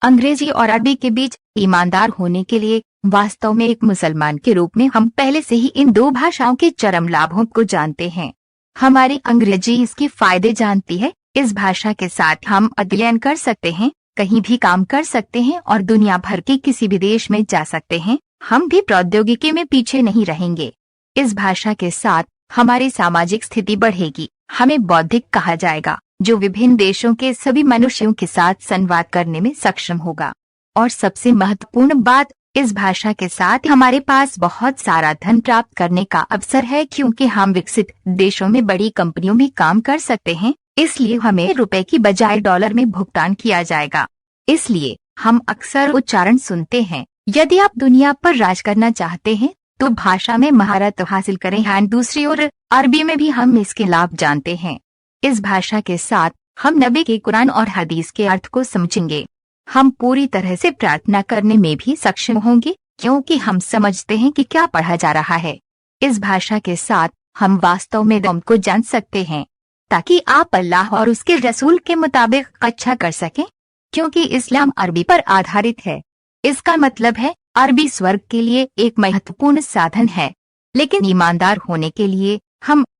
अंग्रेजी और अरबी के बीच ईमानदार होने के लिए वास्तव में एक मुसलमान के रूप में हम पहले से ही इन दो भाषाओं के चरम लाभों को जानते हैं। हमारी अंग्रेजी इसके फायदे जानती है। इस भाषा के साथ हम अध्ययन कर सकते हैं, कहीं भी काम कर सकते हैं और दुनिया भर के किसी भी देश में जा सकते हैं। हम भी प्रौद्योगिकी में पीछे नहीं रहेंगे। इस भाषा के साथ हमारी सामाजिक स्थिति बढ़ेगी। हमें बौद्धिक कहा जाएगा, जो विभिन्न देशों के सभी मनुष्यों के साथ संवाद करने में सक्षम होगा। और सबसे महत्वपूर्ण बात, इस भाषा के साथ हमारे पास बहुत सारा धन प्राप्त करने का अवसर है, क्योंकि हम विकसित देशों में बड़ी कंपनियों में काम कर सकते हैं। इसलिए हमें रुपए की बजाय डॉलर में भुगतान किया जाएगा। इसलिए हम अक्सर उच्चारण सुनते हैं, यदि आप दुनिया पर राज करना चाहते हैं तो भाषा में महारत हासिल करें। एंड दूसरी ओर अरबी में भी हम इसके लाभ जानते हैं। इस भाषा के साथ हम नबी के कुरान और हदीस के अर्थ को समझेंगे। हम पूरी तरह से प्रार्थना करने में भी सक्षम होंगे, क्योंकि हम समझते हैं कि क्या पढ़ा जा रहा है। इस भाषा के साथ हम वास्तव में दम को जान सकते हैं, ताकि आप अल्लाह और उसके रसूल के मुताबिक अच्छा कर सकें, क्योंकि इस्लाम अरबी पर आधारित है। इसका मतलब है अरबी स्वर्ग के लिए एक महत्वपूर्ण साधन है। लेकिन ईमानदार होने के लिए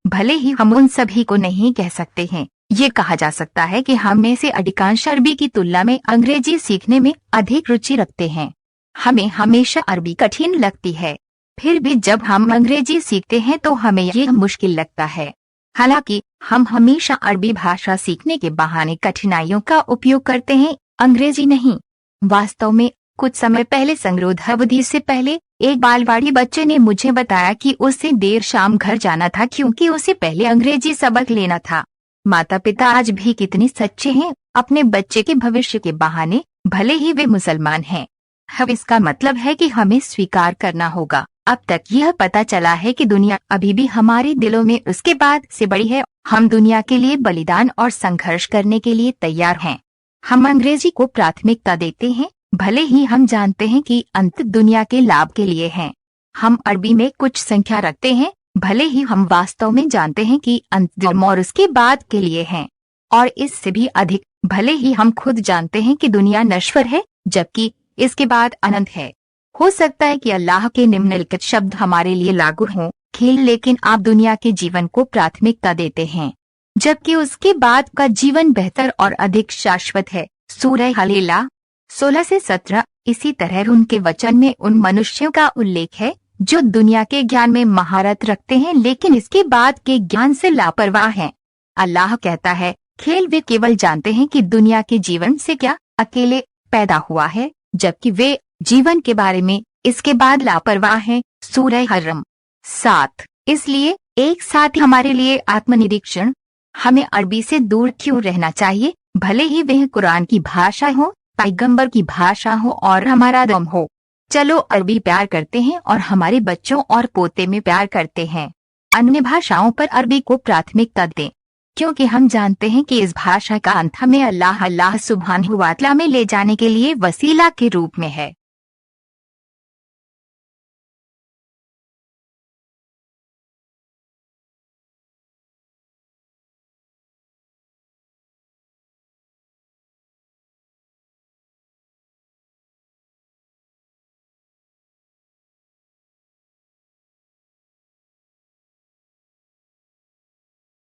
भले ही हम उन सभी को नहीं कह सकते हैं, ये कहा जा सकता है कि हम में से अधिकांश अरबी की तुलना में अंग्रेजी सीखने में अधिक रुचि रखते हैं। हमें हमेशा अरबी कठिन लगती है, फिर भी जब हम अंग्रेजी सीखते हैं तो हमें यह मुश्किल लगता है। हालांकि हम हमेशा अरबी भाषा सीखने के बहाने कठिनाइयों का उपयोग करते हैं, अंग्रेजी नहीं। वास्तव में कुछ समय पहले संगरोधावधि से पहले एक बालवाड़ी बच्चे ने मुझे बताया कि उसे देर शाम घर जाना था, क्योंकि उसे पहले अंग्रेजी सबक लेना था। माता पिता आज भी कितने सच्चे हैं अपने बच्चे के भविष्य के बहाने, भले ही वे मुसलमान हैं। अब इसका मतलब है कि हमें स्वीकार करना होगा, अब तक यह पता चला है कि दुनिया अभी भी हमारे दिलों में उसके बाद से बड़ी है। हम दुनिया के लिए बलिदान और संघर्ष करने के लिए तैयार हैं। हम अंग्रेजी को प्राथमिकता देते हैं, भले ही हम जानते हैं कि अंत दुनिया के लाभ के लिए है। हम अरबी में कुछ संख्या रखते हैं, भले ही हम वास्तव में जानते हैं कि अंत जन्म और उसके बाद के लिए है। और इससे भी अधिक, भले ही हम खुद जानते हैं कि दुनिया नश्वर है, जबकि इसके बाद अनंत है। हो सकता है कि अल्लाह के निम्नलिखित शब्द हमारे लिए लागू हों, खेल लेकिन आप दुनिया के जीवन को प्राथमिकता देते हैं, जबकि उसके बाद का जीवन बेहतर और अधिक शाश्वत है। सूरह हलेला 16 से 17। इसी तरह उनके वचन में उन मनुष्यों का उल्लेख है जो दुनिया के ज्ञान में महारत रखते हैं, लेकिन इसके बाद के ज्ञान से लापरवाह हैं। अल्लाह कहता है, खेल वे केवल जानते हैं कि दुनिया के जीवन से क्या अकेले पैदा हुआ है, जबकि वे जीवन के बारे में इसके बाद लापरवाह हैं। सूरह हर्रम 7। इसलिए एक साथ हमारे लिए आत्मनिरीक्षण, हमें अरबी से दूर क्यों रहना चाहिए, भले ही वह कुरान की भाषा हो, पैगंबर की भाषा हो और हमारा दम हो। चलो अरबी प्यार करते हैं और हमारे बच्चों और पोते में प्यार करते हैं। अन्य भाषाओं पर अरबी को प्राथमिकता दें, क्योंकि हम जानते हैं कि इस भाषा का अंत हमें अल्लाह सुब्हानहू व तआला में ले जाने के लिए वसीला के रूप में है।